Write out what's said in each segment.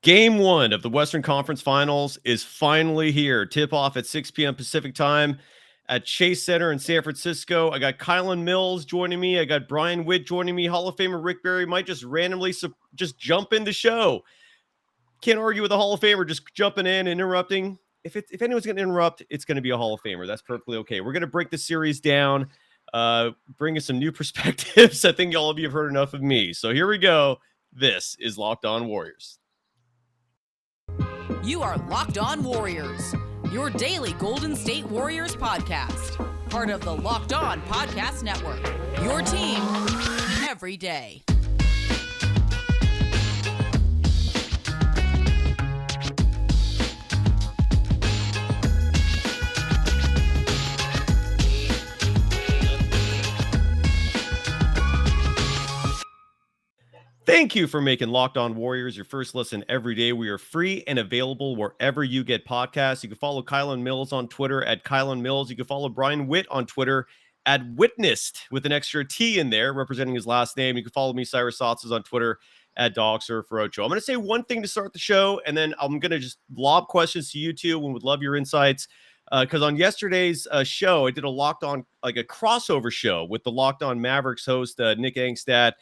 Game one of the Western Conference Finals is finally here. Tip-off at 6 p.m. Pacific time at Chase Center in San Francisco. I got Kylen Mills joining me. I got Brian Witt joining me. Hall of Famer Rick Barry might just randomly just jump in the show. Can't argue with a Hall of Famer just jumping in and interrupting. If anyone's going to interrupt, it's going to be a Hall of Famer. That's perfectly okay. We're going to break the series down, bring us some new perspectives. I think all of you have heard enough of me. So here we go. This is Locked On Warriors. You are Locked On Warriors, your daily Golden State Warriors podcast. Part of the Locked On Podcast Network, your team every day. Thank you for making Locked On Warriors your first listen every day. We are free and available wherever you get podcasts. You can follow Kylen Mills on Twitter at Kylen Mills. You can follow Brian Witt on Twitter at Witnessed with an extra T in there representing his last name. You can follow me, Cyrus Saatsaz, on Twitter at DogSurferOcho. I'm going to say one thing to start the show, and then I'm going to just lob questions to you two and would love your insights. Because on yesterday's show, I did a Locked On, like a crossover show with the Locked On Mavericks host, Nick Angstad.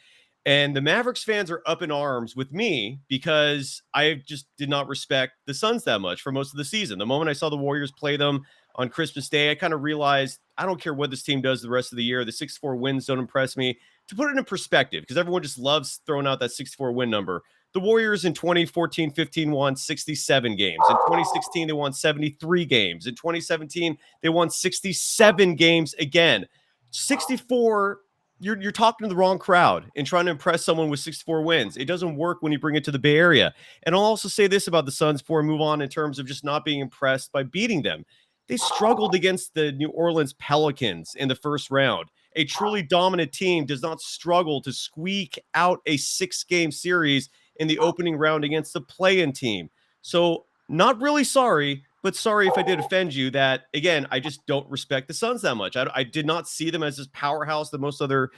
And the Mavericks fans are up in arms with me because I just did not respect the Suns that much for most of the season. The moment I saw the Warriors play them on Christmas Day, I kind of realized I don't care what this team does the rest of the year. The 64 wins don't impress me. To put it in perspective, because everyone just loves throwing out that 64 win number, the Warriors in 2014-15 won 67 games. In 2016, they won 73 games. In 2017, they won 67 games again. 64. You're talking to the wrong crowd and trying to impress someone with 64 wins. It doesn't work when you bring it to the Bay Area. And I'll also say this about the Suns before I move on in terms of just not being impressed by beating them. They struggled against the New Orleans Pelicans in the first round. A truly dominant team does not struggle to squeak out a 6-game series in the opening round against the play-in team. So not really sorry, but sorry if I did offend you that, again, I just don't respect the Suns that much. I did not see them as this powerhouse that most other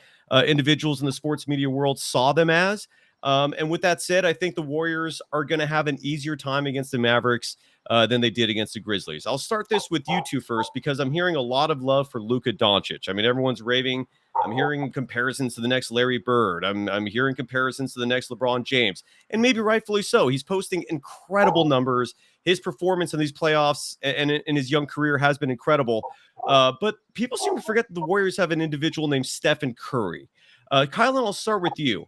individuals in the sports media world saw them as. And with that said, I think the Warriors are going to have an easier time against the Mavericks than they did against the Grizzlies. I'll start this with you two first because I'm hearing a lot of love for Luka Doncic. I mean, everyone's raving. I'm hearing comparisons to the next Larry Bird. I'm hearing comparisons to the next LeBron James, and maybe rightfully so. He's posting incredible numbers. His performance in these playoffs and in his young career has been incredible. But people seem to forget that the Warriors have an individual named Stephen Curry. Kylen, I'll start with you.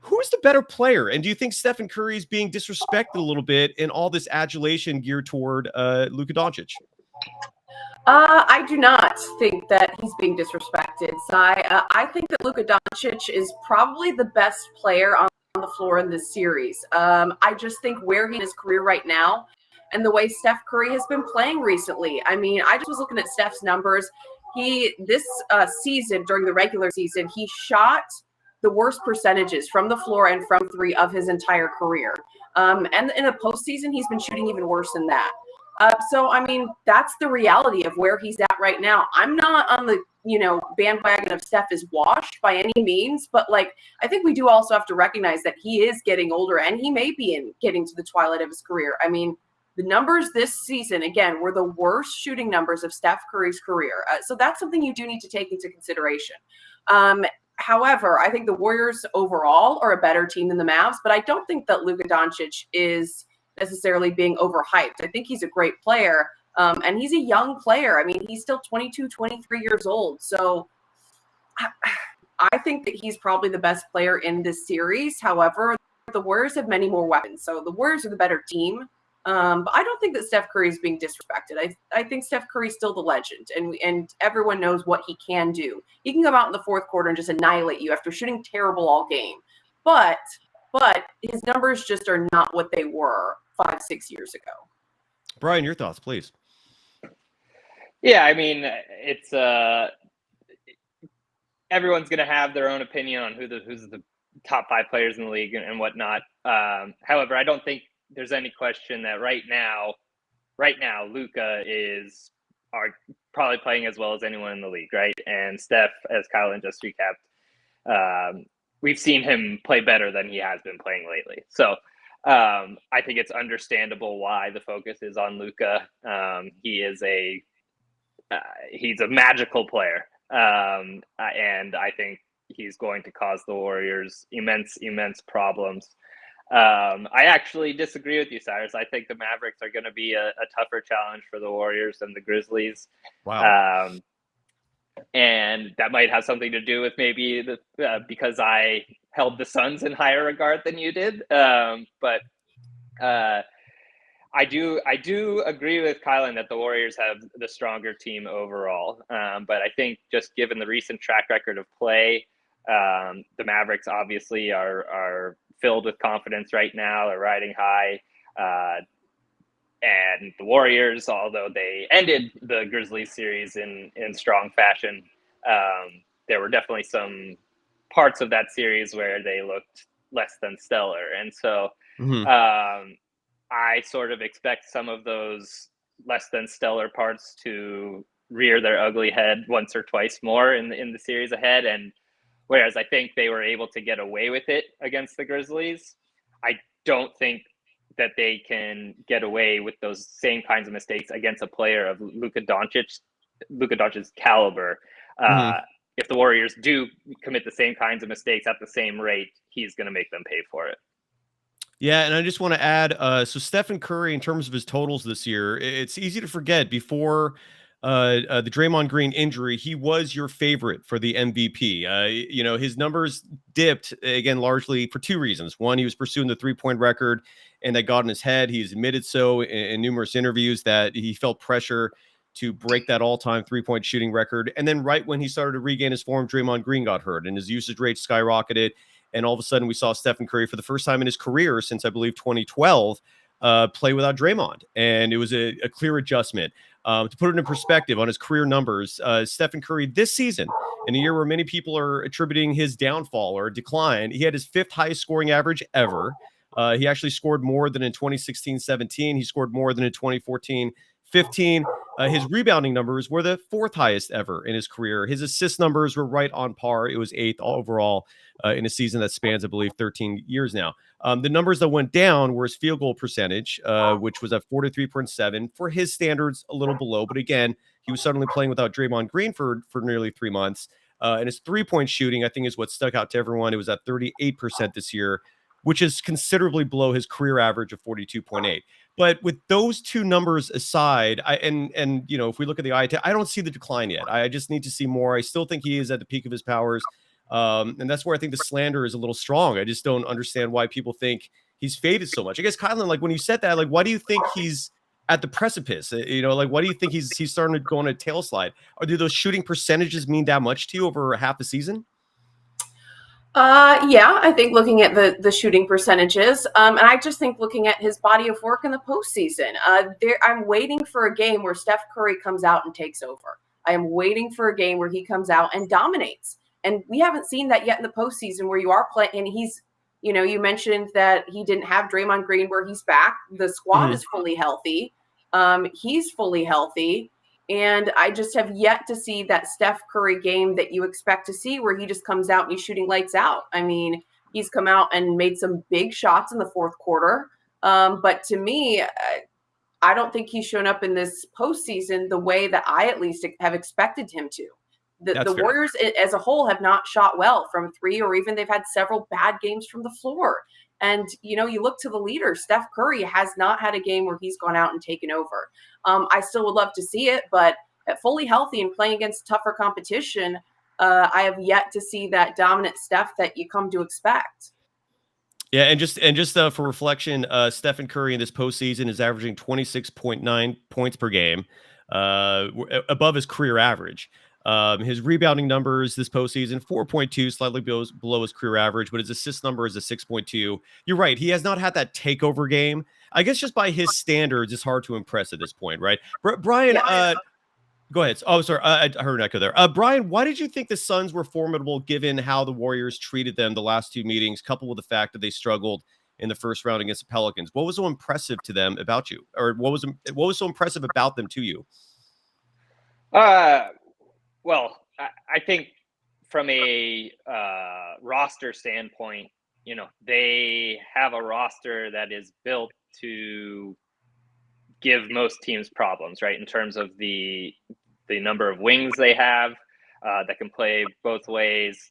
Who is the better player? And do you think Stephen Curry is being disrespected a little bit in all this adulation geared toward Luka Doncic? I do not think that he's being disrespected. So I think that Luka Doncic is probably the best player on the floor in this series. I just think where he is in his career right now and the way Steph Curry has been playing recently. I mean, I just was looking at Steph's numbers. This season, during the regular season, he shot the worst percentages from the floor and from three of his entire career. And in the postseason, he's been shooting even worse than that. So, I mean, that's the reality of where he's at right now. I'm not on the, bandwagon of Steph is washed by any means, but I think we do also have to recognize that he is getting older and he may be getting to the twilight of his career. I mean, the numbers this season, again, were the worst shooting numbers of Steph Curry's career. So that's something you do need to take into consideration. However, I think the Warriors overall are a better team than the Mavs, but I don't think that Luka Doncic is necessarily being overhyped. I think he's a great player, and he's a young player. I mean, he's still 22, 23 years old. So I think that he's probably the best player in this series. However, the Warriors have many more weapons. So the Warriors are the better team. But I don't think that Steph Curry is being disrespected. I think Steph Curry's still the legend, and everyone knows what he can do. He can come out in the fourth quarter and just annihilate you after shooting terrible all game. But his numbers just are not what they were 5-6 years ago. Brian, your thoughts, please. Yeah, I mean, it's everyone's going to have their own opinion on who's the top 5 players in the league and whatnot. However, I don't think there's any question that right now, Luka is probably playing as well as anyone in the league, right? And Steph, as Kylen just recapped, we've seen him play better than he has been playing lately. So I think it's understandable why the focus is on Luka. He's a magical player, and I think he's going to cause the Warriors immense problems. I actually disagree with you, Cyrus. I think the Mavericks are going to be a tougher challenge for the Warriors than the Grizzlies. Wow. And that might have something to do with maybe because I held the Suns in higher regard than you did. But I do agree with Kylen that the Warriors have the stronger team overall. But I think just given the recent track record of play, the Mavericks obviously are filled with confidence right now. They're riding high. And the Warriors, although they ended the Grizzlies series in strong fashion, there were definitely some parts of that series where they looked less than stellar. And so I sort of expect some of those less than stellar parts to rear their ugly head once or twice more in the series ahead. And whereas I think they were able to get away with it against the Grizzlies, I don't think that they can get away with those same kinds of mistakes against a player of Luka Doncic's caliber. If the Warriors do commit the same kinds of mistakes at the same rate, he's going to make them pay for it. Yeah, and I just want to add, so Stephen Curry, in terms of his totals this year, it's easy to forget before the Draymond Green injury, he was your favorite for the MVP. His numbers dipped, again, largely for two reasons. One, he was pursuing the three-point record, and that got in his head. He's admitted so in numerous interviews that he felt pressure to break that all-time three-point shooting record. And then right when he started to regain his form, Draymond Green got hurt, and his usage rate skyrocketed. And all of a sudden, we saw Stephen Curry for the first time in his career since, I believe, 2012, play without Draymond. And it was a clear adjustment. To put it in perspective on his career numbers, Stephen Curry this season, in a year where many people are attributing his downfall or decline, he had his fifth highest scoring average ever. He actually scored more than in 2016-17. He scored more than in 2014-15. His rebounding numbers were the fourth highest ever in his career. His assist numbers were right on par. It was eighth overall in a season that spans, I believe, 13 years now. The numbers that went down were his field goal percentage, which was at 43.7. For his standards, a little below. But again, he was suddenly playing without Draymond Green for nearly 3 months. And his three-point shooting, I think, is what stuck out to everyone. It was at 38% this year, which is considerably below his career average of 42.8. But with those two numbers aside, if we look at the eye test, I don't see the decline yet. I just need to see more. I still think he is at the peak of his powers. And that's where I think the slander is a little strong. I just don't understand why people think he's faded so much. I guess, Kylen, like when you said that, like, why do you think he's at the precipice? Why do you think he's starting to go on a tail slide? Do those shooting percentages mean that much to you over half a season? Yeah, I think looking at the shooting percentages, and I just think looking at his body of work in the postseason, I'm waiting for a game where Steph Curry comes out and takes over. I am waiting for a game where he comes out and dominates. And we haven't seen that yet in the postseason where you are playing. And he's, you mentioned that he didn't have Draymond Green where he's back. The squad is fully healthy. He's fully healthy. And I just have yet to see that Steph Curry game that you expect to see where he just comes out and he's shooting lights out. I mean, he's come out and made some big shots in the fourth quarter. But to me, I don't think he's shown up in this postseason the way that I at least have expected him to. The Warriors as a whole have not shot well from three, or even they've had several bad games from the floor. And, you look to the leader, Steph Curry has not had a game where he's gone out and taken over. I still would love to see it, but at fully healthy and playing against tougher competition, I have yet to see that dominant Steph that you come to expect. Yeah, and just for reflection, Stephen Curry in this postseason is averaging 26.9 points per game, above his career average. His rebounding numbers this postseason, 4.2, slightly below his career average, but his assist number is a 6.2. You're right. He has not had that takeover game. I guess just by his standards, it's hard to impress at this point, right? Brian, go ahead. Oh, sorry. I heard an echo there. Brian, why did you think the Suns were formidable given how the Warriors treated them the last two meetings, coupled with the fact that they struggled in the first round against the Pelicans? What was so impressive to them about you? Or what was so impressive about them to you? Well, I think from a roster standpoint, they have a roster that is built to give most teams problems, right? In terms of the number of wings they have that can play both ways.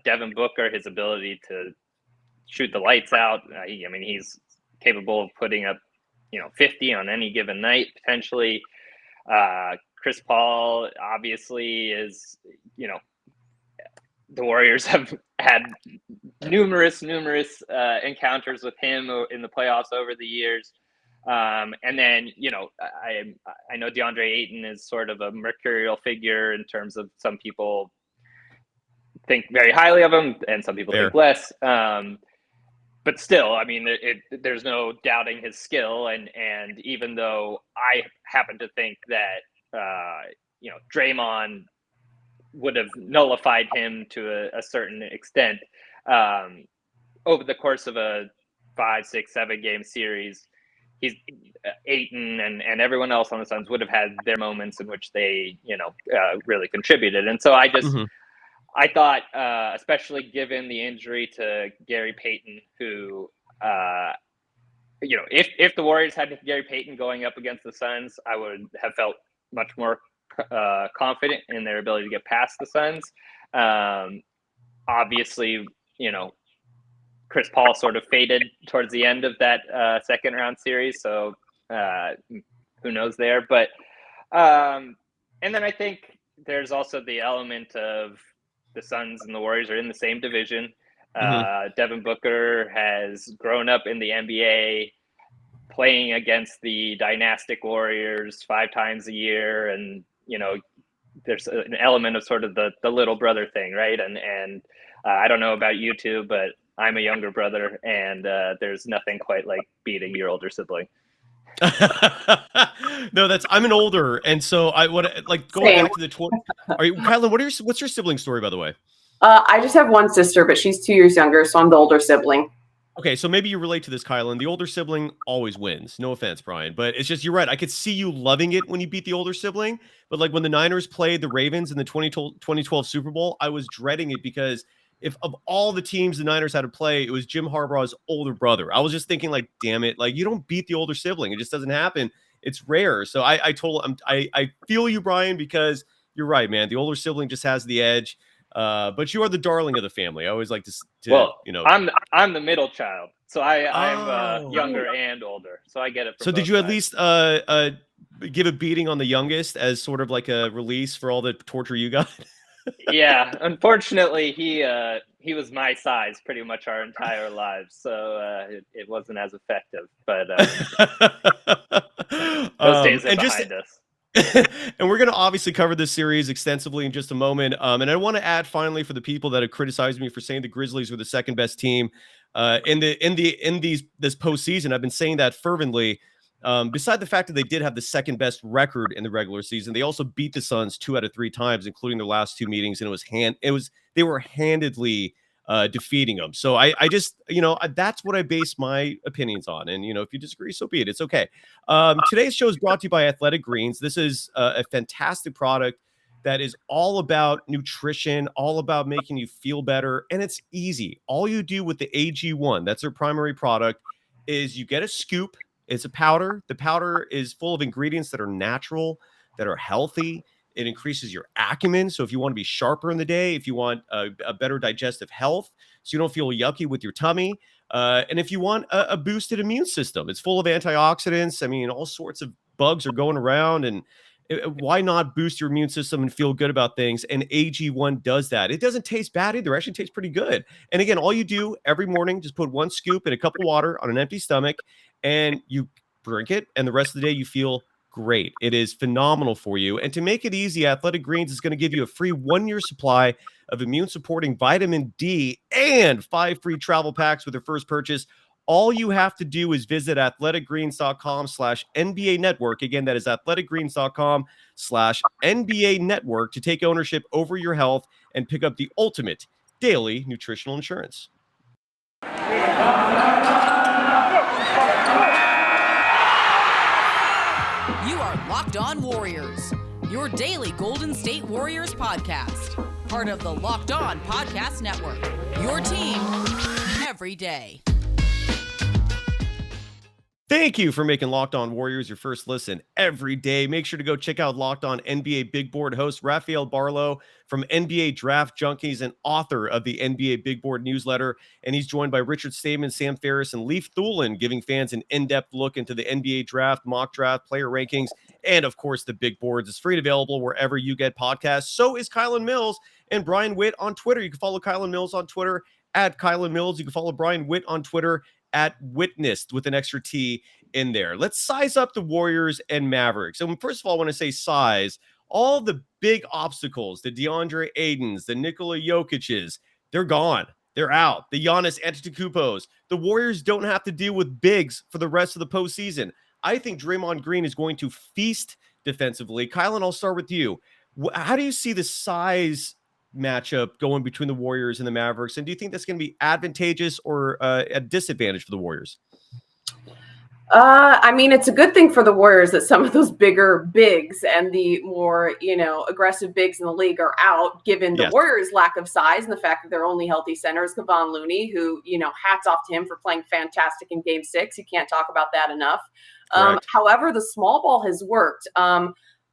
Devin Booker, his ability to shoot the lights out. He's capable of putting up, 50 on any given night, potentially. Chris Paul obviously is, the Warriors have had numerous encounters with him in the playoffs over the years. And then, I know DeAndre Ayton is sort of a mercurial figure in terms of some people think very highly of him and some people think less. But still, there's no doubting his skill. And even though I happen to think that, Draymond would have nullified him to a certain extent over the course of a 5, 6, 7 game series, Ayton and everyone else on the Suns would have had their moments in which they, really contributed. And so I just, I thought, especially given the injury to Gary Payton, who, if the Warriors had Gary Payton going up against the Suns, I would have felt much more confident in their ability to get past the Suns. Obviously, Chris Paul sort of faded towards the end of that second round series. So who knows there, but and then I think there's also the element of the Suns and the Warriors are in the same division. Devin Booker has grown up in the NBA playing against the dynastic Warriors 5 times a year. And, there's an element of sort of the little brother thing, right? And I don't know about you two, but I'm a younger brother, and there's nothing quite like beating your older sibling. No, I'm an older, and so going back to the Kylen, what's your sibling story, by the way? I just have one sister, but she's 2 years younger, so I'm the older sibling. Okay, so maybe you relate to this, Kylen. The older sibling always wins. No offense, Brian, but it's just, you're right. I could see you loving it when you beat the older sibling, but like when the Niners played the Ravens in the 2012 Super Bowl, I was dreading it because if of all the teams the Niners had to play, it was Jim Harbaugh's older brother. I was just thinking, like, damn it, like, you don't beat the older sibling. It just doesn't happen. It's rare. So I feel you, Brian, because you're right, man. The older sibling just has the edge. But you are the darling of the family. I always like to I'm the middle child, so I'm younger and older, so I get it. So did you at least give a beating on the youngest as sort of like a release for all the torture you got? Yeah, unfortunately, he was my size pretty much our entire lives, so it wasn't as effective. But those days are behind us. And we're going to obviously cover this series extensively in just a moment. And I want to add finally, for the people that have criticized me for saying the Grizzlies were the second best team in this postseason, I've been saying that fervently. Beside the fact that they did have the second best record in the regular season, they also beat the Suns 2 out of 3 times, including their last 2 meetings, and they were handedly defeating them. So I just, that's what I base my opinions on. And, if you disagree, so be it. It's okay. Today's show is brought to you by Athletic Greens. This is a fantastic product that is all about nutrition, all about making you feel better. And it's easy. All you do with the AG1, that's their primary product, is you get a scoop. It's a powder. The powder is full of ingredients that are natural, that are healthy. It increases your acumen. So if you want to be sharper in the day, if you want a better digestive health, so you don't feel yucky with your tummy, and if you want a boosted immune system, it's full of antioxidants. I mean, all sorts of bugs are going around, and why not boost your immune system and feel good about things? And AG1 does that. It doesn't taste bad either. It actually tastes pretty good. And again, all you do every morning, just put 1 scoop in a cup of water on an empty stomach, and you drink it, and the rest of the day you feel great. It is phenomenal for you. And to make it easy, Athletic Greens is going to give you a free 1-year supply of immune supporting vitamin D and 5 free travel packs with your first purchase. All you have to do is visit athleticgreens.com/NBA network. Again, that is athleticgreens.com/NBA network to take ownership over your health and pick up the ultimate daily nutritional insurance. You are Locked On Warriors, your daily Golden State Warriors podcast. Part of the Locked On Podcast Network, your team every every day. Thank you for making Locked On Warriors your first listen every day. Make sure to go check out Locked On NBA Big Board host Rafael Barlow from NBA Draft Junkies and author of the NBA Big Board newsletter. And he's joined by Richard Stamen, Sam Ferris, and Leif Thulin, giving fans an in-depth look into the NBA draft, mock draft, player rankings, and of course the big boards. It's free and available wherever you get podcasts. So is Kylen Mills and Brian Witt on Twitter. You can follow Kylen Mills on Twitter at Kylen Mills. You can follow Brian Witt on Twitter at Witnessed with an extra T in there. Let's size up the Warriors and Mavericks. So first of all, I want to say size. All the big obstacles, the DeAndre Aidens, the Nikola Jokic's, they're gone. They're out. The Giannis Antetokounmpos. The Warriors don't have to deal with bigs for the rest of the postseason. I think Draymond Green is going to feast defensively. Kylen, I'll start with you. How do you see the size matchup going between the Warriors and the Mavericks? And do you think that's going to be advantageous or a disadvantage for the Warriors? I mean, it's a good thing for the Warriors that some of those bigger bigs and the more, aggressive bigs in the league are out, given the Warriors' lack of size and the fact that their only healthy center is Kevon Looney, who, hats off to him for playing fantastic in Game 6. You can't talk about that enough. However, the small ball has worked.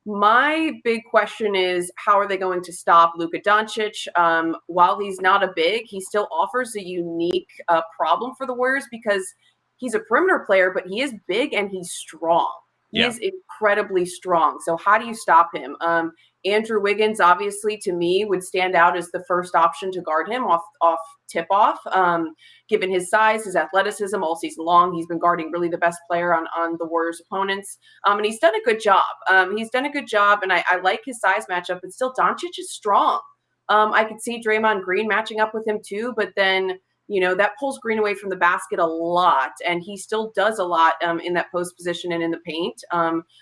My big question is, how are they going to stop Luka Doncic? While he's not a big, he still offers a unique problem for the Warriors because he's a perimeter player, but he is big and he's strong. He is incredibly strong. So how do you stop him? Andrew Wiggins, obviously, to me, would stand out as the first option to guard him off tip-off. Given his size, his athleticism all season long, he's been guarding really the best player on the Warriors' opponents. And he's done a good job. And I like his size matchup, but still, Doncic is strong. I could see Draymond Green matching up with him too, but then that pulls Green away from the basket a lot, and he still does a lot in that post position and in the paint.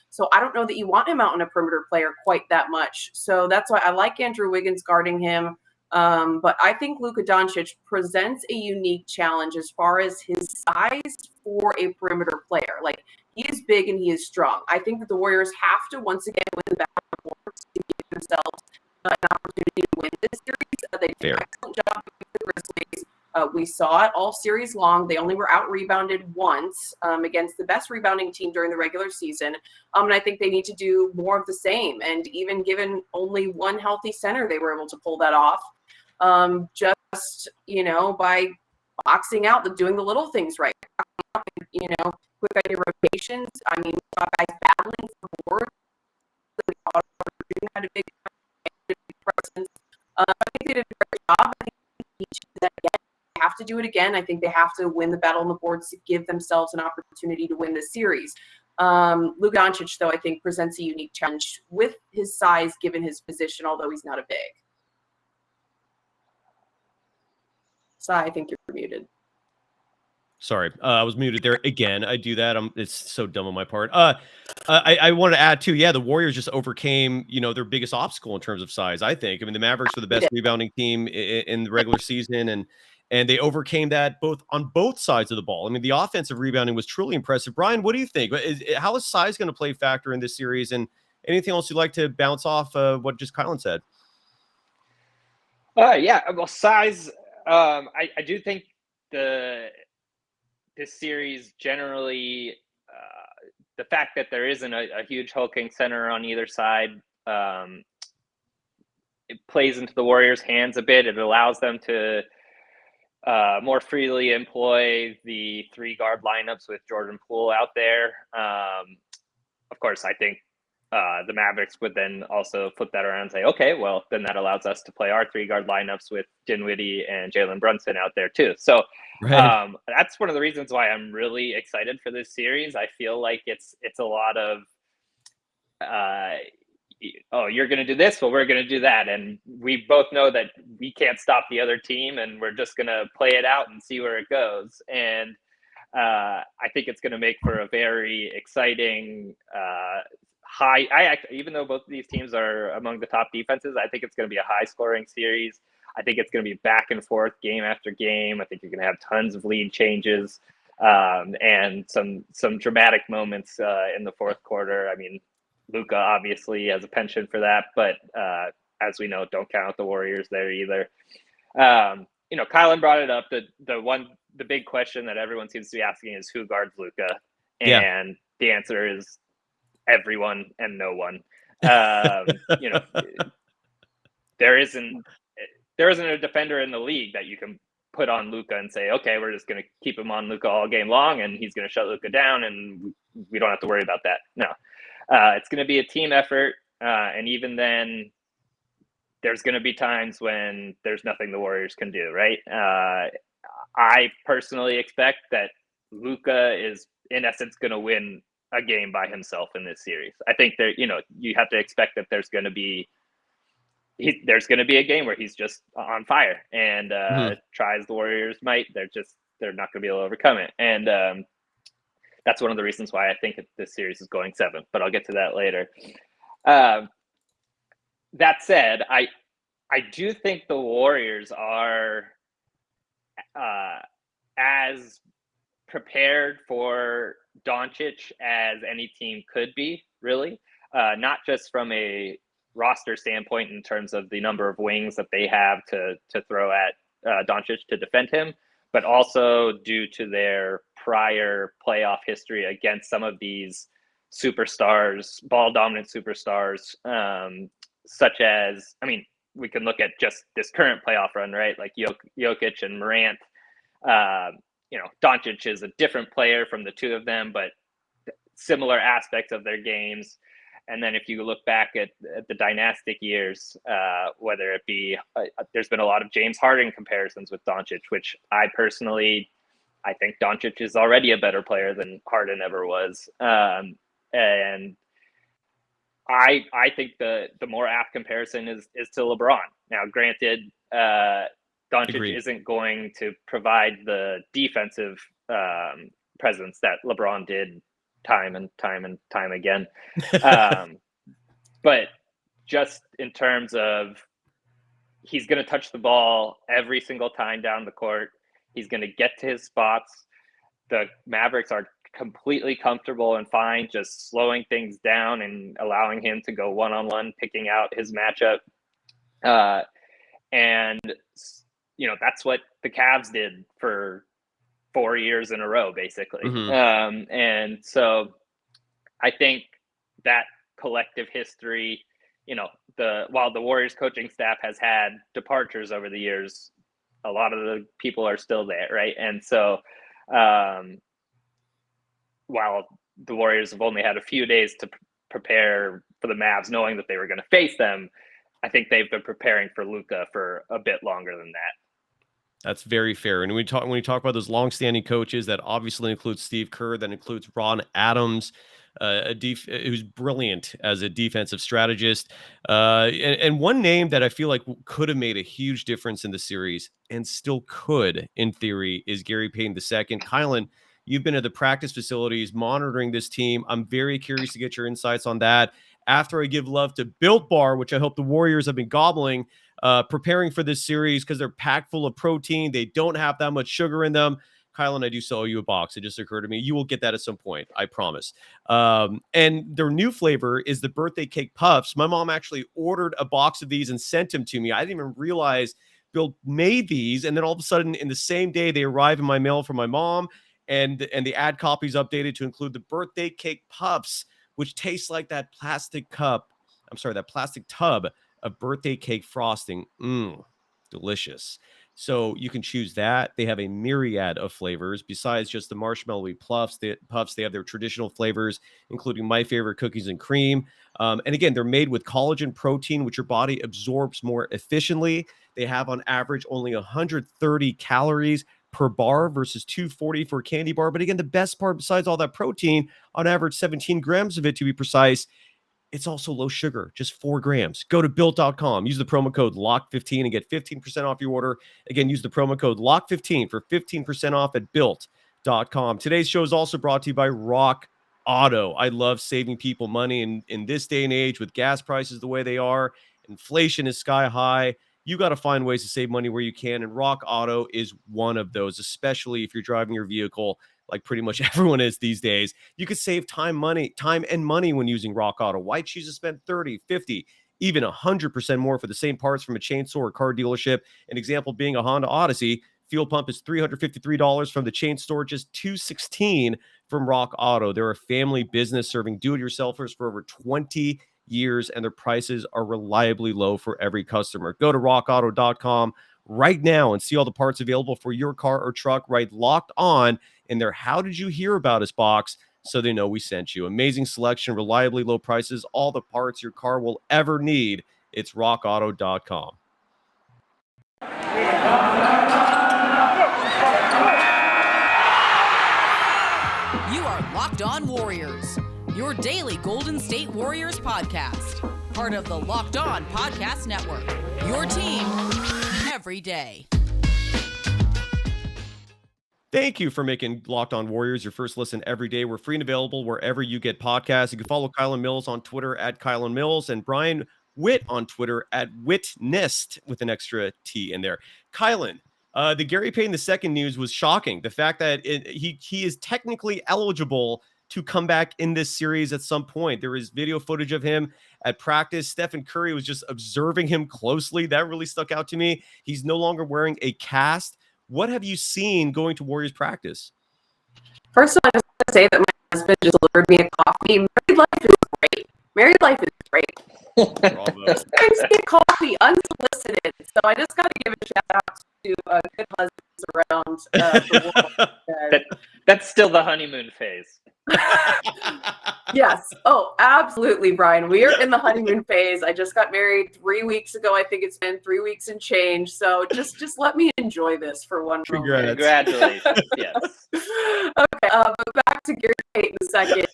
So I don't know that you want him out in a perimeter player quite that much. So that's why I like Andrew Wiggins guarding him. But I think Luka Doncic presents a unique challenge as far as his size for a perimeter player. Like, he is big and he is strong. I think that the Warriors have to once again win the battle of the boards to give themselves an opportunity to win this series. They did an excellent job with the Grizzlies. We saw it all series long. They only were out-rebounded once against the best rebounding team during the regular season. And I think they need to do more of the same. And even given only one healthy center, they were able to pull that off. By boxing out, doing the little things right. Quick idea rotations. I mean, we saw guys battling for boards. Had a big presence. I think they did a great job. I think they need to do that again. Have to do it again. I think they have to win the battle on the boards to give themselves an opportunity to win this series. Luka Doncic, though, I think presents a unique challenge with his size, given his position, although he's not a big. So I think you're muted. Sorry, I was muted there again. I do that. It's so dumb on my part. I wanted to add too. Yeah, the Warriors just overcame, their biggest obstacle in terms of size. I think. I mean, the Mavericks were the best rebounding team in the regular season, and they overcame that on both sides of the ball. I mean, the offensive rebounding was truly impressive. Brian, what do you think? How is size going to play a factor in this series? And anything else you'd like to bounce off what just Kylen said? Well, size. I do think this series generally, the fact that there isn't a huge hulking center on either side, it plays into the Warriors' hands a bit. It allows them to more freely employ the 3-guard lineups with Jordan Poole out there. Of course, I think the Mavericks would then also flip that around and say, okay, well, then that allows us to play our 3-guard lineups with Dinwiddie and Jalen Brunson out there too. So that's one of the reasons why I'm really excited for this series. I feel like it's a lot of, you're going to do this, well, we're going to do that. And we both know that we can't stop the other team, and we're just going to play it out and see where it goes. And I think it's going to make for a very exciting, even though both of these teams are among the top defenses, I think it's going to be a high-scoring series. I think it's going to be back and forth game after game. I think you're going to have tons of lead changes and some dramatic moments in the fourth quarter. I mean, Luka obviously has a penchant for that, but as we know, don't count the Warriors there either. Kylen brought it up. The the big question that everyone seems to be asking is who guards Luka, Yeah. and the answer is everyone and no one. You know, there isn't a defender in the league that you can put on Luka and say, okay, we're just going to keep him on Luka all game long, and he's going to shut Luka down, and we don't have to worry about that. No, it's going to be a team effort, and even then, there's going to be times when there's nothing the Warriors can do, right? I personally expect that Luka is, in essence, going to win a game by himself in this series. I think you have to expect that there's going to be a game where he's just on fire, and try as the Warriors might, they're not going to be able to overcome it. And that's one of the reasons why I think this series is going 7, but I'll get to that later. That said, I do think the Warriors are as prepared for Doncic as any team could be, really. Not just from a roster standpoint in terms of the number of wings that they have to throw at Doncic to defend him, but also due to their prior playoff history against some of these superstars, ball-dominant superstars, such as, I mean, we can look at just this current playoff run, right? Like Jokic and Morant. Doncic is a different player from the two of them, but similar aspects of their games. And then if you look back at the dynastic years, whether it be, there's been a lot of James Harden comparisons with Doncic, which I think Doncic is already a better player than Harden ever was. And I think the more apt comparison is to LeBron. Now, granted, Doncic Agreed. isn't going to provide the defensive presence that LeBron did time and time again. But just in terms of, he's going to touch the ball every single time down the court. He's going to get to his spots. The Mavericks are completely comfortable and fine just slowing things down and allowing him to go one-on-one, picking out his matchup. And, that's what the Cavs did for 4 years in a row, basically. Mm-hmm. And so I think that collective history, while the Warriors coaching staff has had departures over the years, a lot of the people are still there, right? And so while the Warriors have only had a few days to prepare for the Mavs, knowing that they were going to face them, I think they've been preparing for Luka for a bit longer than that. That's very fair. And when you talk about those longstanding coaches, that obviously includes Steve Kerr, that includes Ron Adams, who's brilliant as a defensive strategist. And one name that I feel like could have made a huge difference in the series, and still could, in theory, is Gary Payton II. Kylen, you've been at the practice facilities monitoring this team. I'm very curious to get your insights on that. After I give love to Built Bar, which I hope the Warriors have been gobbling, preparing for this series because they're packed full of protein. They don't have that much sugar in them. Kylen, I do sell you a box. It just occurred to me. You will get that at some point, I promise. And their new flavor is the birthday cake puffs. My mom actually ordered a box of these and sent them to me. I didn't even realize Bill made these. And then all of a sudden, in the same day, they arrive in my mail from my mom. And the ad copy is updated to include the birthday cake puffs, which tastes like that plastic tub of birthday cake frosting. Delicious. So you can choose that. They have a myriad of flavors besides just the marshmallowy puffs. They have their traditional flavors, including my favorite, cookies and cream. And again, they're made with collagen protein, which your body absorbs more efficiently. They have on average only 130 calories per bar versus 240 for a candy bar. But again, the best part, besides all that protein, on average 17 grams of it to be precise, it's also low sugar, just 4 grams. Go to built.com, use the promo code LOCK15 and get 15% off your order. Again, use the promo code LOCK15 for 15% off at built.com. Today's show is also brought to you by Rock Auto. I love saving people money in this day and age with gas prices the way they are. Inflation is sky high. You got to find ways to save money where you can, and Rock Auto is one of those, especially if you're driving your vehicle like pretty much everyone is these days. You could save time and money when using Rock Auto. Why choose to spend 30, 50, even 100% more for the same parts from a chainsaw or car dealership? An example being a Honda Odyssey, Fuel pump is $353 from the chain store, just $216 from Rock Auto. They're a family business serving do-it-yourselfers for over 20 years, and their prices are reliably low for every customer. Go to rockauto.com right now and see all the parts available for your car or truck. Right, Locked On in their How Did You Hear About Us box, so they know we sent you. Amazing selection, reliably low prices, all the parts your car will ever need. It's rockauto.com. You are Locked On Warriors, your daily Golden State Warriors podcast. Part of the Locked On Podcast Network, your team every day. Thank you for making Locked On Warriors your first listen every day. We're free and available wherever you get podcasts. You can follow Kylen Mills on Twitter at Kylen Mills and Brian Witt on Twitter at Witnessed with an extra T in there. Kylen, the Gary Payton II news was shocking. The fact that he is technically eligible to come back in this series at some point. There is video footage of him at practice. Stephen Curry was just observing him closely. That really stuck out to me. He's no longer wearing a cast. What have you seen going to Warriors practice? First of all, I just want to say that my husband just delivered me a coffee. Married life is great. Married life is great. Brings me a coffee unsolicited. So I just got to give a shout out to good husbands around the world. That's still the honeymoon phase. Yes. Oh, absolutely, Brian. We are in the honeymoon phase. I just got married 3 weeks ago. I think it's been 3 weeks and change. So just let me enjoy this for one moment. Congratulations. Yes. Okay. But back to Gary Payton II.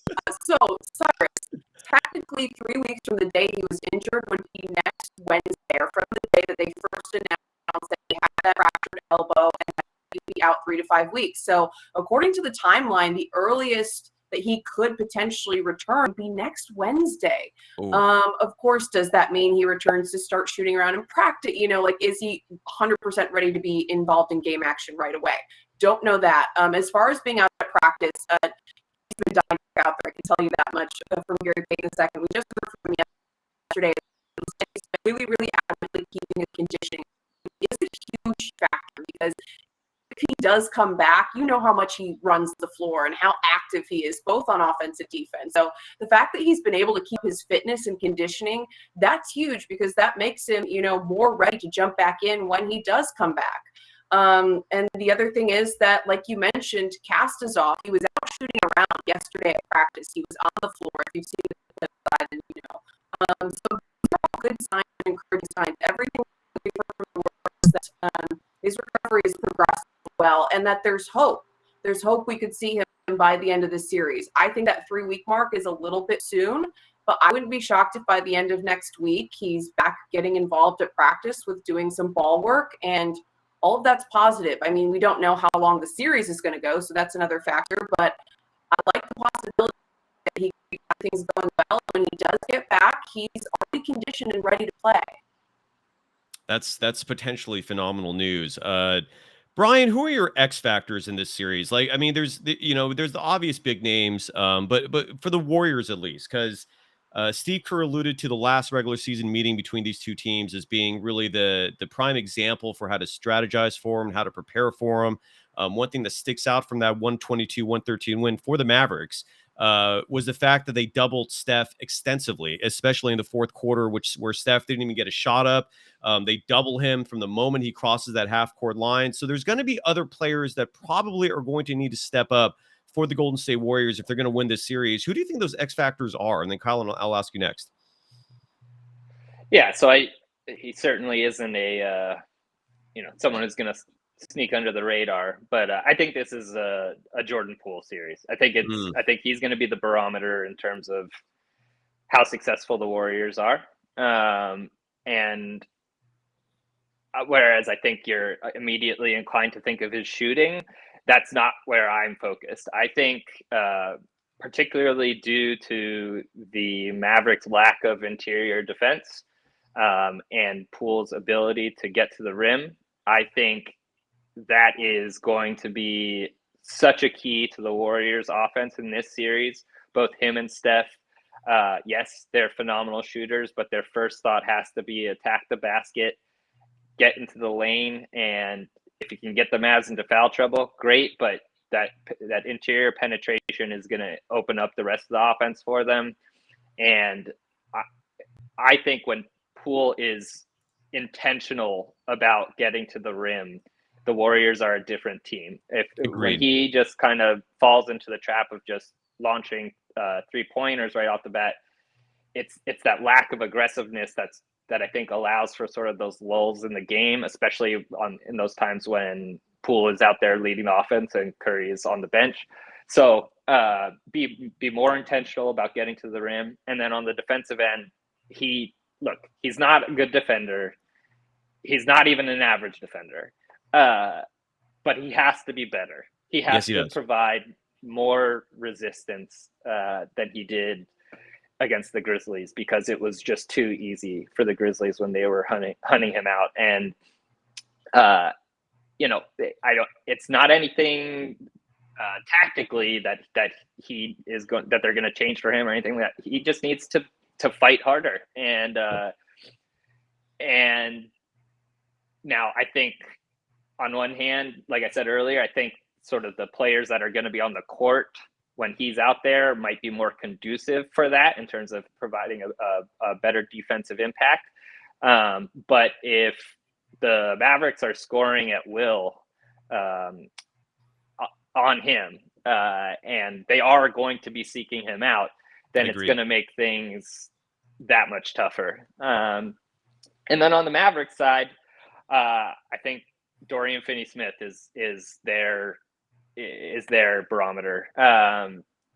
So Cyrus, technically 3 weeks from the day he was injured would be next Wednesday, or from the day that they first announced that he had that fractured elbow and that he'd be out 3 to 5 weeks. So according to the timeline, the earliest that he could potentially return would be next Wednesday. Of course, does that mean he returns to start shooting around in practice? Is he 100% ready to be involved in game action right away? Don't know that. As far as being out at practice, he's been dying out there. I can tell you that much from Gary Payton II. We just heard from him yesterday. He's been really, really actively keeping his conditioning. It is a huge factor because if he does come back, you know how much he runs the floor and how active he is, both on offense and defense. So the fact that he's been able to keep his fitness and conditioning, that's huge because that makes him, more ready to jump back in when he does come back. And the other thing is that, like you mentioned, cast is off. He was out shooting around yesterday at practice. He was on the floor. If you've seen the clip side, then you know. So these are all good signs and encouraging signs. Everything we've heard from the workers that his recovery is progressing well, and that there's hope. There's hope we could see him by the end of the series. I think that 3 week mark is a little bit soon, but I wouldn't be shocked if by the end of next week he's back getting involved at practice with doing some ball work, and all of that's positive. I mean, we don't know how long the series is going to go, so that's another factor, but I like the possibility that he got things going well. When he does get back, he's already conditioned and ready to play. That's potentially phenomenal news. Brian, who are your X factors in this series? There's the obvious big names, but for the Warriors at least, because Steve Kerr alluded to the last regular season meeting between these two teams as being really the prime example for how to strategize for them and how to prepare for them. One thing that sticks out from that 122-113 win for the Mavericks was the fact that they doubled Steph extensively, especially in the fourth quarter, where Steph didn't even get a shot up. They double him from the moment he crosses that half-court line. So there's going to be other players that probably are going to need to step up for the Golden State Warriors if they're going to win this series. Who do you think those X factors are? And then Kylen, I'll ask you next. Yeah, so he certainly isn't someone who's going to sneak under the radar, but I think this is a Jordan Poole series. I think I think he's going to be the barometer in terms of how successful the Warriors are. And whereas I think you're immediately inclined to think of his shooting, that's not where I'm focused. I think particularly due to the Mavericks' lack of interior defense and Poole's ability to get to the rim, I think that is going to be such a key to the Warriors' offense in this series. Both him and Steph, yes, they're phenomenal shooters, but their first thought has to be attack the basket, get into the lane, and if you can get the Mavs into foul trouble, great. But that interior penetration is going to open up the rest of the offense for them. And I think when Poole is intentional about getting to the rim, the Warriors are a different team. When he just kind of falls into the trap of just launching 3-pointers right off the bat, it's that lack of aggressiveness that I think allows for sort of those lulls in the game, especially in those times when Poole is out there leading the offense and Curry is on the bench. So be more intentional about getting to the rim. And then on the defensive end, he's not a good defender. He's not even an average defender. But he has to be better. He has to provide more resistance than he did against the Grizzlies, because it was just too easy for the Grizzlies when they were hunting him out. And it's not anything tactically that he is going, that they're going to change for him or anything. That he just needs to fight harder. And now I think, on one hand, like I said earlier, I think sort of the players that are going to be on the court when he's out there might be more conducive for that in terms of providing a better defensive impact. But if the Mavericks are scoring at will on him, and they are going to be seeking him out, then it's going to make things that much tougher. And then on the Mavericks side, I think Dorian Finney-Smith is their barometer.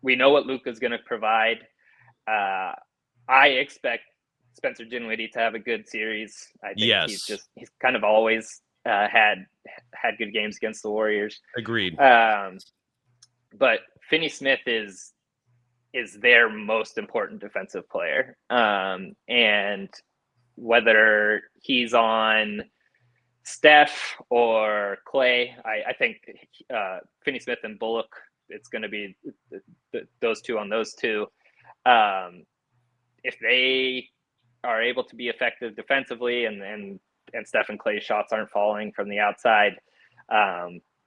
We know what Luka's going to provide. I expect Spencer Dinwiddie to have a good series. I think he's kind of always had good games against the Warriors. Agreed. But Finney-Smith is their most important defensive player. And whether he's on Steph or Klay, I think Finney-Smith and Bullock, it's going to be those two on those two. If they are able to be effective defensively and Steph and Klay's shots aren't falling from the outside,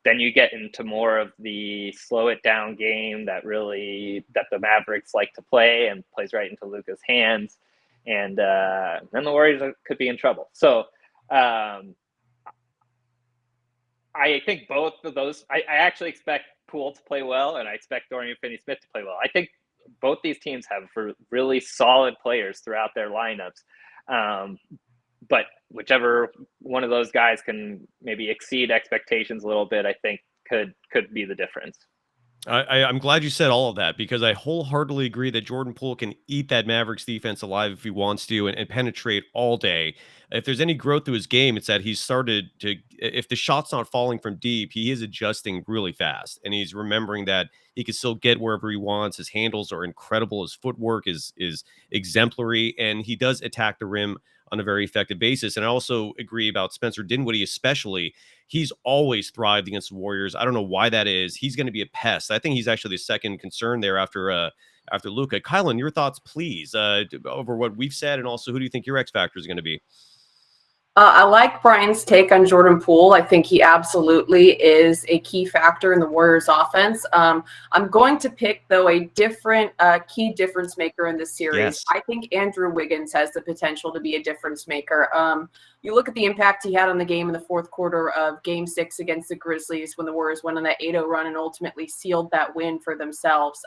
then you get into more of the slow it down game that the Mavericks like to play, and plays right into Luka's hands. And then the Warriors could be in trouble. So I think both of those, I actually expect Poole to play well, and I expect Dorian Finney-Smith to play well. I think both these teams have really solid players throughout their lineups. But whichever one of those guys can maybe exceed expectations a little bit, I think could be the difference. I'm glad you said all of that, because I wholeheartedly agree that Jordan Poole can eat that Mavericks defense alive if he wants to, and penetrate all day. If there's any growth to his game, it's that he's started to, if the shot's not falling from deep, he is adjusting really fast, and he's remembering that he can still get wherever he wants. His handles are incredible. His footwork is exemplary, and he does attack the rim on a very effective basis. And I also agree about Spencer Dinwiddie, especially. He's always thrived against the Warriors. I don't know why that is. He's going to be a pest. I think he's actually the second concern there after Luka. Kylen, your thoughts, please, over what we've said, and also who do you think your X factor is going to be? I like Brian's take on Jordan Poole. I think he absolutely is a key factor in the Warriors offense. I'm going to pick, though, a different key difference maker in this series. Yes. I think Andrew Wiggins has the potential to be a difference maker. You look at the impact he had on the game in the fourth quarter of Game 6 against the Grizzlies, when the Warriors went on that 8-0 run and ultimately sealed that win for themselves.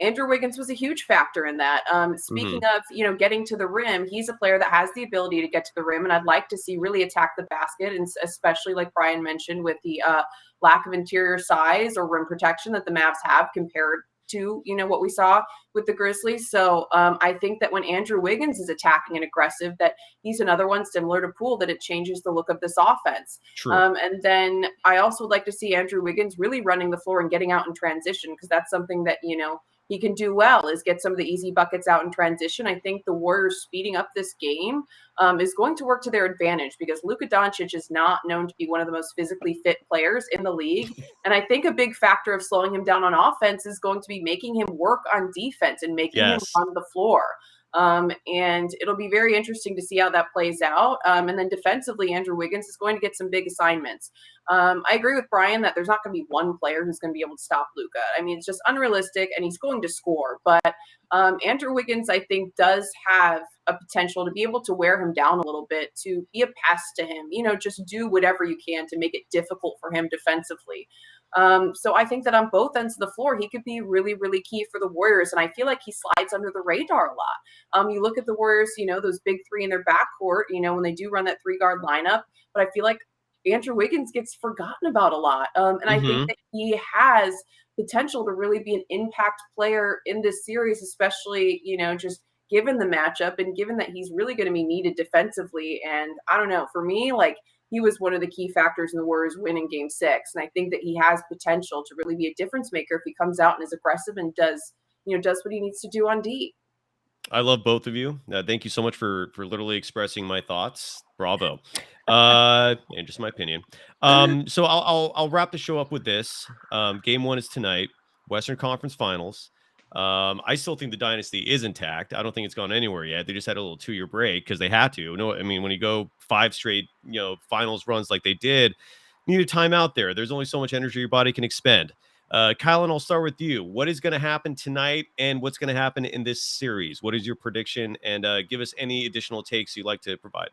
Andrew Wiggins was a huge factor in that. Speaking of, getting to the rim, he's a player that has the ability to get to the rim, and I'd like to see really attack the basket, and especially like Brian mentioned, with the lack of interior size or rim protection that the Mavs have compared to, what we saw with the Grizzlies. So I think that when Andrew Wiggins is attacking and aggressive, that he's another one similar to Poole, that it changes the look of this offense. True. And then I also would like to see Andrew Wiggins really running the floor and getting out in transition, because that's something that, he can do well, is get some of the easy buckets out in transition. I think the Warriors speeding up this game is going to work to their advantage, because Luka Doncic is not known to be one of the most physically fit players in the league. And I think a big factor of slowing him down on offense is going to be making him work on defense and making him run the floor. And it'll be very interesting to see how that plays out. And then defensively, Andrew Wiggins is going to get some big assignments. I agree with Brian that there's not going to be one player who's going to be able to stop Luka. I mean, it's just unrealistic, and he's going to score. But Andrew Wiggins, I think, does have a potential to be able to wear him down a little bit, to be a pest to him, just do whatever you can to make it difficult for him defensively. So I think that on both ends of the floor, he could be really, really key for the Warriors. And I feel like he slides under the radar a lot. You look at the Warriors, those big three in their backcourt, when they do run that 3-guard lineup, but I feel like Andrew Wiggins gets forgotten about a lot. And I think that he has potential to really be an impact player in this series, especially, just given the matchup and given that he's really going to be needed defensively. And I don't know, for me, he was one of the key factors in the Warriors win in Game 6. And I think that he has potential to really be a difference maker if he comes out and is aggressive and does what he needs to do on D. I love both of you. Thank you so much for literally expressing my thoughts. Bravo. And just my opinion. So I'll wrap the show up with this. Game 1 is tonight, Western Conference Finals. I still think the dynasty is intact. I don't think it's gone anywhere yet. They just had a little 2-year break because they had to. No, I mean, when you go 5 straight, finals runs like they did, you need a timeout there. There's only so much energy your body can expend. Kylen, I'll start with you. What is going to happen tonight, and what's going to happen in this series? What is your prediction? And give us any additional takes you'd like to provide.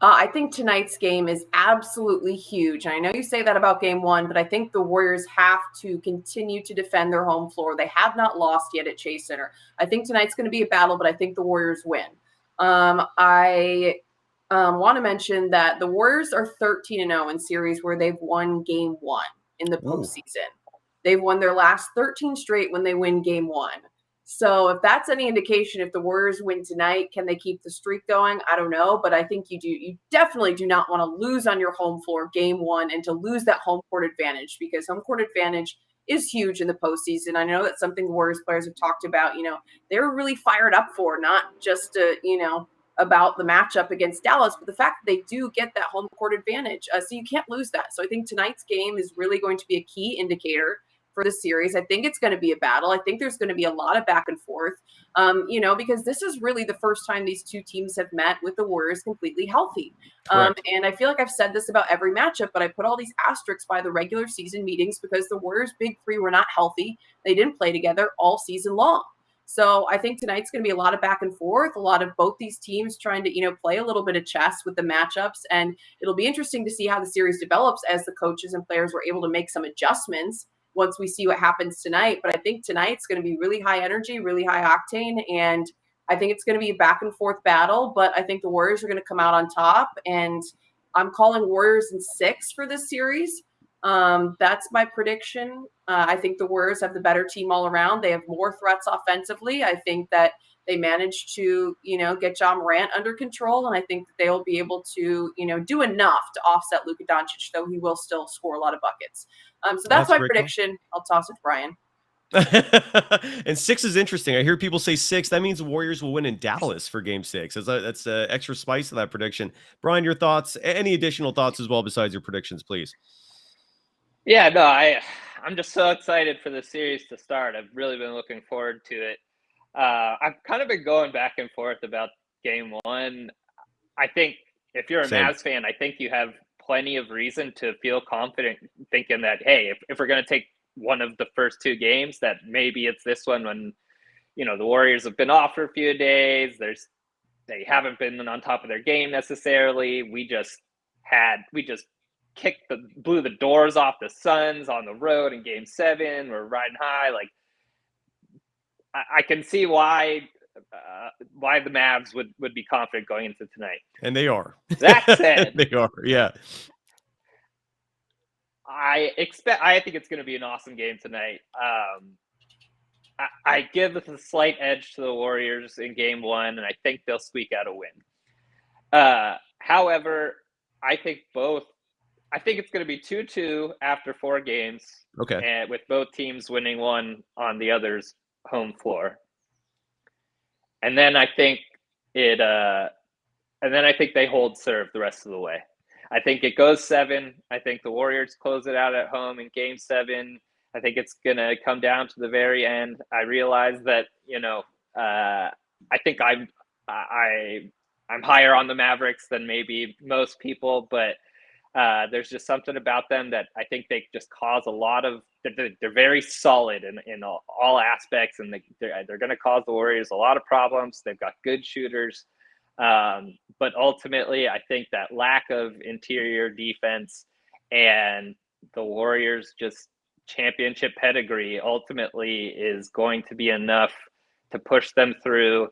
I think tonight's game is absolutely huge. I know you say that about Game 1, but I think the Warriors have to continue to defend their home floor. They have not lost yet at Chase Center. I think tonight's going to be a battle, but I think the Warriors win. I want to mention that the Warriors are 13-0 in series where they've won Game 1 in the postseason. They've won their last 13 straight when they win Game 1. So if that's any indication, if the Warriors win tonight, can they keep the streak going? I don't know, but I think you definitely do not want to lose on your home floor Game 1 and to lose that home court advantage, because home court advantage is huge in the postseason. I know that's something Warriors players have talked about. They were really fired up for, not just about the matchup against Dallas, but the fact that they do get that home court advantage. So you can't lose that. So I think tonight's game is really going to be a key indicator for the series. I think it's going to be a battle. I think there's going to be a lot of back and forth, because this is really the first time these two teams have met with the Warriors completely healthy. And I feel like I've said this about every matchup, but I put all these asterisks by the regular season meetings because the Warriors' big three were not healthy. They didn't play together all season long. So I think tonight's going to be a lot of back and forth, a lot of both these teams trying to, play a little bit of chess with the matchups. And it'll be interesting to see how the series develops as the coaches and players were able to make some adjustments once we see what happens tonight. But I think tonight's going to be really high energy, really high octane. And I think it's going to be a back and forth battle, but I think the Warriors are going to come out on top. And I'm calling Warriors in 6 for this series. That's my prediction. I think the Warriors have the better team all around. They have more threats offensively. I think that they managed to, get Ja Morant under control. And I think that they'll be able to, do enough to offset Luka Doncic, though he will still score a lot of buckets. So that's my prediction. I'll toss it to Brian. And 6 is interesting. I hear people say 6. That means the Warriors will win in Dallas for Game 6. That's extra spice to that prediction. Brian, your thoughts? Any additional thoughts as well besides your predictions, please? Yeah, no, I'm just so excited for the series to start. I've really been looking forward to it. I've kind of been going back and forth about Game 1. I think if you're a Mavs fan, I think you have plenty of reason to feel confident thinking that, hey, if we're going to take one of the first 2 games, that maybe it's this one when, the Warriors have been off for a few days. They haven't been on top of their game necessarily. We just blew the doors off the Suns on the road in Game 7. We're riding high. I can see why the Mavs would be confident going into tonight. And they are. That said, they are. Yeah. I think it's going to be an awesome game tonight. I give a slight edge to the Warriors in Game 1, and I think they'll squeak out a win. However, I think it's going to be 2-2 after 4 games. Okay. And with both teams winning one on the other's home floor. And then I think they hold serve the rest of the way. I think it goes 7. I think the Warriors close it out at home in Game 7. I think it's going to come down to the very end. I realize that, I think I'm higher on the Mavericks than maybe most people, but there's just something about them that I think they just cause a lot of. They're very solid in all aspects, and they're going to cause the Warriors a lot of problems. They've got good shooters, but ultimately, I think that lack of interior defense and the Warriors' just championship pedigree ultimately is going to be enough to push them through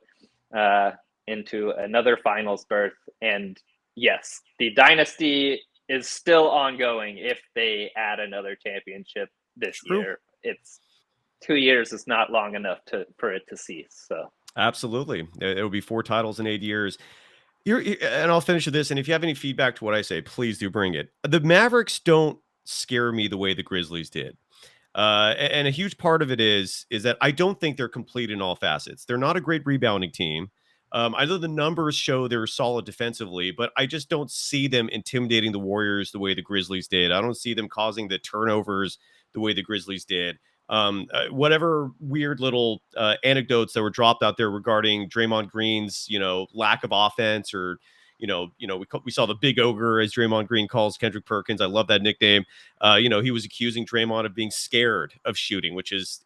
into another finals berth. And yes, the dynasty is still ongoing if they add another championship this year. It's 2 years is not long enough for it to cease. So absolutely, it'll be 4 titles in 8 years. And I'll finish with this. And if you have any feedback to what I say, please do bring it. The Mavericks don't scare me the way the Grizzlies did. And a huge part of it is that I don't think they're complete in all facets. They're not a great rebounding team. I know the numbers show they're solid defensively, but I just don't see them intimidating the Warriors the way the Grizzlies did. I don't see them causing the turnovers the way the Grizzlies did. Whatever weird little anecdotes that were dropped out there regarding Draymond Green's, lack of offense, or we saw the Big Ogre, as Draymond Green calls Kendrick Perkins. I love that nickname. He was accusing Draymond of being scared of shooting, which is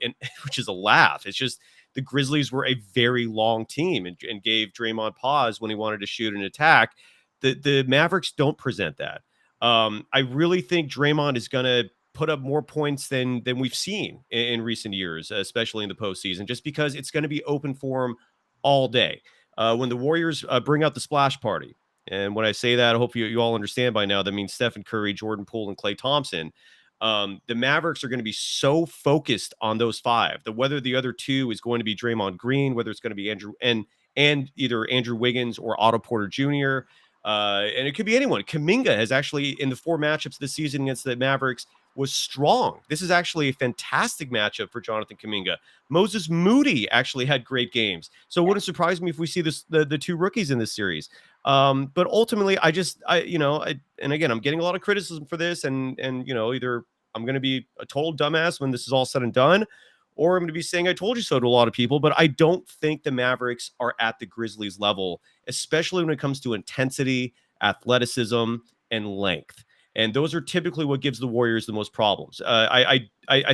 a laugh. It's just the Grizzlies were a very long team and gave Draymond pause when he wanted to shoot and attack. The Mavericks don't present that. I really think Draymond is going to put up more points than we've seen in recent years, especially in the postseason, just because it's going to be open for him all day. When the Warriors bring out the splash party, and when I say that, I hope you all understand by now, that means Stephen Curry, Jordan Poole, and Klay Thompson. The Mavericks are going to be so focused on those 5 that whether the other 2 is going to be Draymond Green, whether it's going to be Andrew and either Andrew Wiggins or Otto Porter Jr., and it could be anyone. Kuminga has actually, in the 4 matchups this season against the Mavericks, was strong. This is actually a fantastic matchup for Jonathan Kuminga. Moses Moody actually had great games. So it wouldn't surprise me if we see the 2 rookies in this series. But ultimately, and again, I'm getting a lot of criticism for this, and either I'm going to be a total dumbass when this is all said and done, or I'm going to be saying I told you so to a lot of people. But I don't think the Mavericks are at the Grizzlies level, especially when it comes to intensity, athleticism, and length. And those are typically what gives the Warriors the most problems. I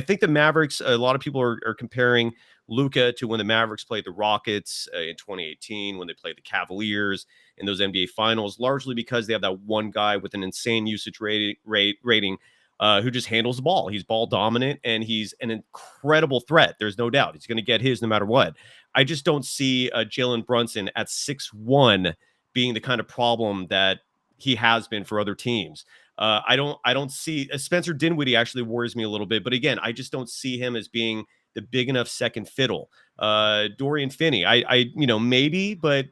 think the Mavericks, a lot of people are comparing Luka to when the Mavericks played the Rockets in 2018, when they played the Cavaliers in those NBA finals, largely because they have that one guy with an insane usage rating who just handles the ball. He's ball dominant, and he's an incredible threat. There's no doubt. He's going to get his no matter what. I just don't see Jalen Brunson at 6'1" being the kind of problem that he has been for other teams. I don't see Spencer Dinwiddie actually worries me a little bit, but again, I just don't see him as being the big enough second fiddle. Dorian Finney, I maybe, but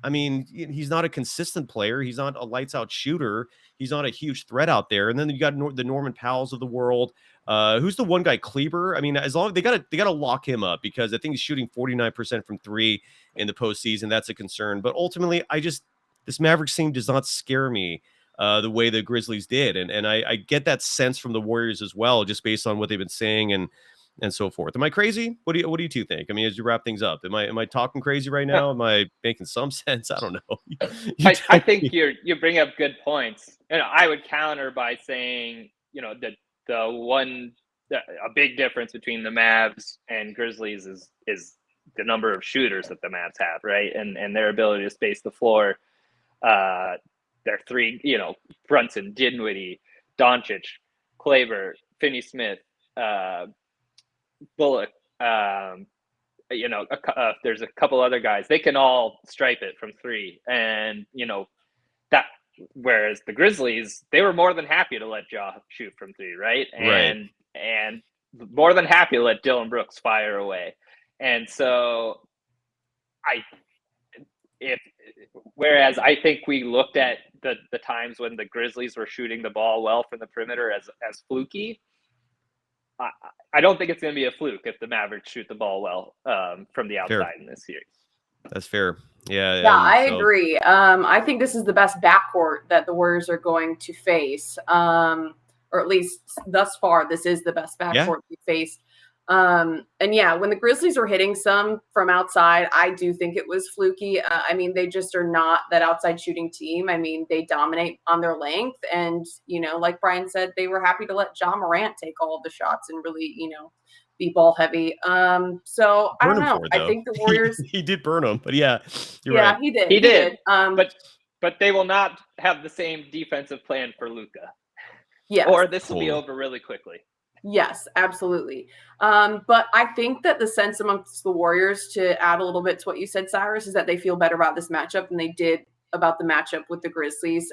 I mean, he's not a consistent player. He's not a lights out shooter. He's not a huge threat out there. And then you got the Norman Powells of the world. Who's the one guy, Kleber? I mean, as long as they got to lock him up, because I think he's shooting 49% from 3 in the postseason. That's a concern. But ultimately, this Mavericks team does not scare me the way the Grizzlies did. And I get that sense from the Warriors as well, just based on what they've been saying and so forth. Am I crazy? What do you 2 think? I mean, as you wrap things up, am I talking crazy right now? Am I making some sense? I don't know. I think you bring up good points. I would counter by saying, a big difference between the Mavs and Grizzlies is the number of shooters that the Mavs have, right? And their ability to space the floor. Their 3, Brunson, Dinwiddie, Doncic, Kleber, Finney-Smith, Bullock, there's a couple other guys. They can all stripe it from 3. And, that, whereas the Grizzlies, they were more than happy to let Ja shoot from 3, right? And more than happy to let Dillon Brooks fire away. And so whereas I think we looked at the times when the Grizzlies were shooting the ball well from the perimeter as fluky, I don't think it's going to be a fluke if the Mavericks shoot the ball well from the outside in this series. That's fair. Yeah, I agree. I think this is the best backcourt that the Warriors are going to face, or at least thus far, this is the best backcourt we faced. And yeah, when the Grizzlies were hitting some from outside, I do think it was fluky. I mean, they just are not that outside shooting team. I mean, they dominate on their length. And, like Brian said, they were happy to let Ja Morant take all of the shots and really, be ball heavy. So I don't know. I think the Warriors. He did burn them, but yeah, you're yeah, right. he did. He did. But they will not have the same defensive plan for Luka. Yes. Or this will be over really quickly. Yes, absolutely. But I think that the sense amongst the Warriors, to add a little bit to what you said, Cyrus, is that they feel better about this matchup than they did about the matchup with the Grizzlies.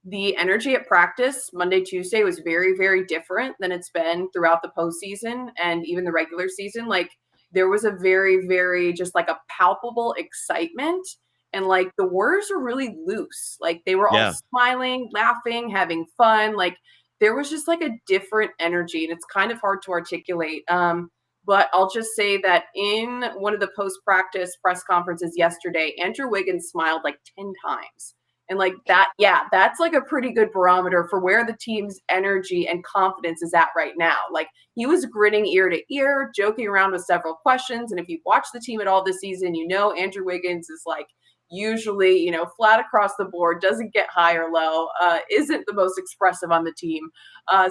The energy at practice Monday, Tuesday was very, very different than it's been throughout the postseason and even the regular season. Like, there was a very, very just like a palpable excitement. And like the Warriors were really loose. Like, they were all smiling, laughing, having fun. Like, there was just like a different energy, and it's kind of hard to articulate. But I'll just say that in one of the post-practice press conferences yesterday, Andrew Wiggins smiled like 10 times. And like that, that's like a pretty good barometer for where the team's energy and confidence is at right now. Like, he was grinning ear to ear, joking around with several questions. And if you've watched the team at all this season, Andrew Wiggins is like usually, flat across the board, doesn't get high or low, isn't the most expressive on the team.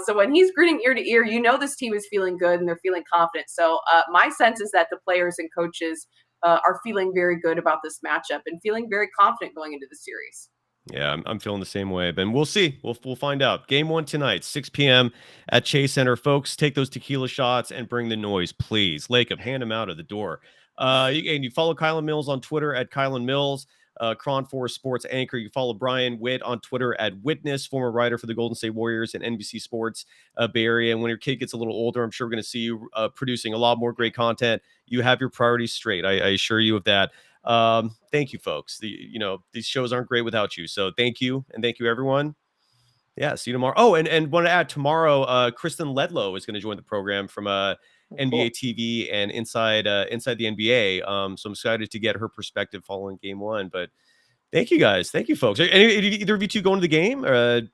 So when he's grinning ear to ear, this team is feeling good and they're feeling confident. So my sense is that the players and coaches are feeling very good about this matchup and feeling very confident going into the series. Yeah, I'm feeling the same way, Ben. We'll see. We'll find out. Game 1 tonight, 6 p.m. at Chase Center. Folks, take those tequila shots and bring the noise, please. Lacob, hand them out of the door. And you follow Kylen Mills on Twitter at Kylen Mills, KRON 4 sports anchor. You follow Brian Witt on Twitter at Witness, former writer for the Golden State Warriors and NBC Sports Bay Area. And when your kid gets a little older, I'm sure we're going to see you producing a lot more great content. You have your priorities straight. I assure you of that. Thank you, folks. These shows aren't great without you. So thank you. And thank you, everyone. Yeah. See you tomorrow. Oh, and want to add tomorrow, Kristen Ledlow is going to join the program from NBA TV and inside the NBA. So I'm excited to get her perspective following game 1, but thank you guys. Thank you, folks. Either of you two going to the game? Are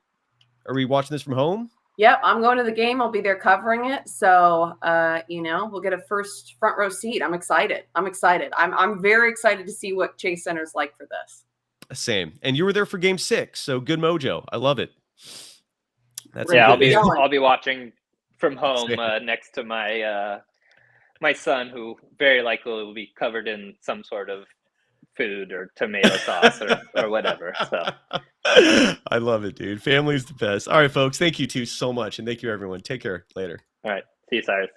we watching this from home? Yep, I'm going to the game. I'll be there covering it. So, we'll get a first front row seat. I'm excited. I'm very excited to see what Chase Center's like for this. Same. And you were there for game 6. So good mojo. I love it. That's I'll be watching from home next to my my son, who very likely will be covered in some sort of food or tomato sauce or whatever. So I love it, dude. Family's the best. All right, folks. Thank you two so much. And thank you, everyone. Take care. Later. All right. See you, Cyrus.